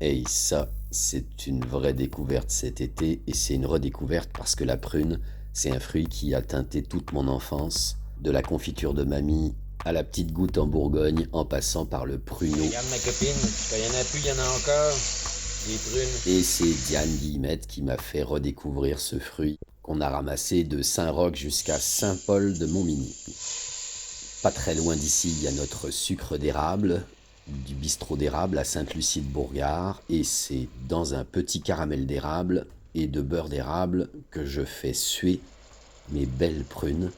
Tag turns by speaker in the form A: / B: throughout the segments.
A: Et ça, c'est une vraie découverte cet été et c'est une redécouverte parce que la prune, c'est un fruit qui a teinté toute mon enfance, de la confiture de mamie à la petite goutte en Bourgogne en passant par le pruneau.
B: Regarde ma copine, quand il y en a plus, il y en a encore. Des prunes.
A: Et c'est Diane Guillemette qui m'a fait redécouvrir ce fruit qu'on a ramassé de Saint-Roch jusqu'à Saint-Paul de Montminy. Pas très loin d'ici, il y a notre sucre d'érable, du bistrot d'érable à Sainte-Lucie-de-Bourgard, et c'est dans un petit caramel d'érable et de beurre d'érable que je fais suer mes belles prunes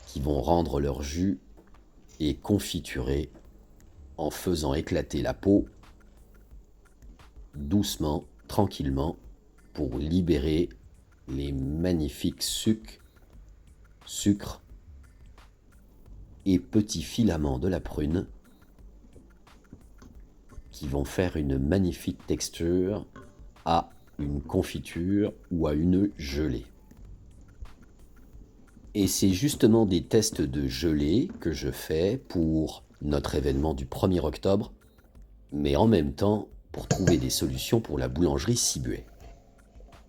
A: qui vont rendre leur jus et confiturer en faisant éclater la peau doucement, tranquillement, pour libérer les magnifiques sucres et petits filaments de la prune qui vont faire une magnifique texture à une confiture ou à une gelée. Et c'est justement des tests de gelée que je fais pour notre événement du 1er octobre, mais en même temps pour trouver des solutions pour la boulangerie Cibuet.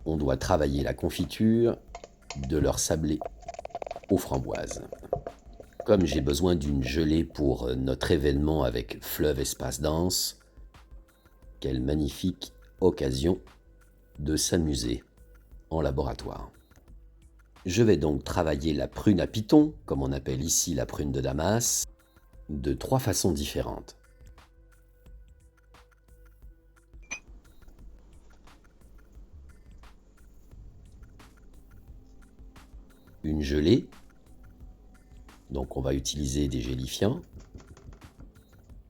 A: On doit travailler la confiture de leur sablé aux framboises. Comme j'ai besoin d'une gelée pour notre événement avec Fleuve Espace Danse, quelle magnifique occasion de s'amuser en laboratoire. Je vais donc travailler la prune à piton, comme on appelle ici la prune de Damas, de 3 façons différentes. Une gelée, donc on va utiliser des gélifiants,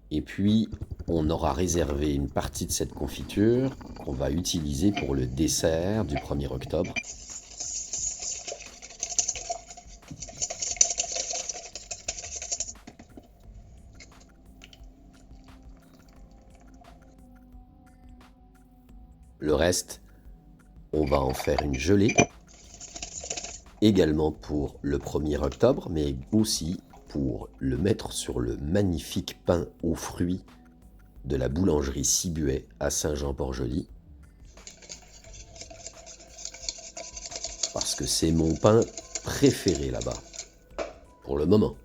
A: et puis on aura réservé une partie de cette confiture qu'on va utiliser pour le dessert du 1er octobre. Le reste, on va en faire une gelée, également pour le 1er octobre, mais aussi pour le mettre sur le magnifique pain aux fruits de la boulangerie Cibuet à Saint-Jean-Port-Joli. Parce que c'est mon pain préféré là-bas, pour le moment.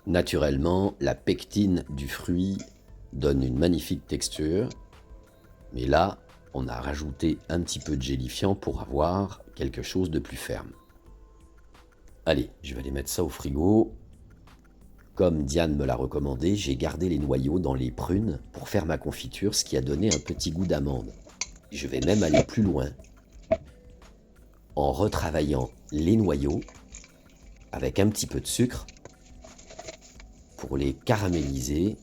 A: Naturellement, la pectine du fruit donne une magnifique texture, mais là, on a rajouté un petit peu de gélifiant pour avoir quelque chose de plus ferme. Allez, je vais aller mettre ça au frigo. Comme Diane me l'a recommandé, j'ai gardé les noyaux dans les prunes pour faire ma confiture, ce qui a donné un petit goût d'amande. Je vais même aller plus loin en retravaillant les noyaux avec un petit peu de sucre pour les caraméliser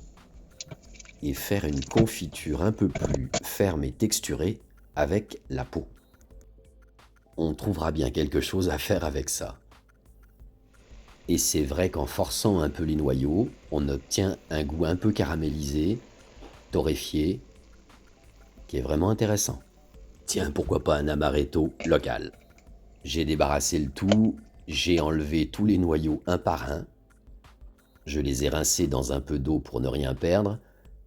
A: et faire une confiture un peu plus ferme et texturée avec la peau. On trouvera bien quelque chose à faire avec ça. Et c'est vrai qu'en forçant un peu les noyaux, on obtient un goût un peu caramélisé, torréfié, qui est vraiment intéressant. Tiens, pourquoi pas un amaretto local. J'ai débarrassé le tout, j'ai enlevé tous les noyaux un par un, je les ai rincés dans un peu d'eau pour ne rien perdre,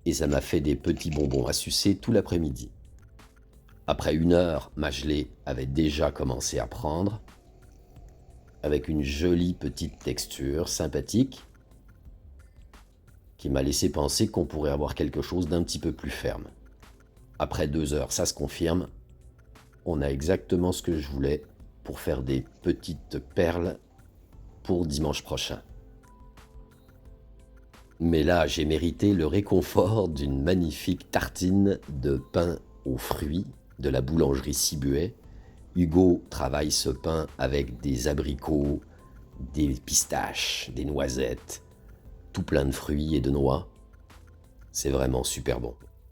A: et ça m'a fait des petits bonbons à sucer tout l'après-midi. Après 1 heure, ma gelée avait déjà commencé à prendre, avec une jolie petite texture sympathique, qui m'a laissé penser qu'on pourrait avoir quelque chose d'un petit peu plus ferme. Après 2 heures, ça se confirme, on a exactement ce que je voulais pour faire des petites perles pour dimanche prochain. Mais là, j'ai mérité le réconfort d'une magnifique tartine de pain aux fruits de la boulangerie Cibuet. Hugo travaille ce pain avec des abricots, des pistaches, des noisettes, tout plein de fruits et de noix. C'est vraiment super bon.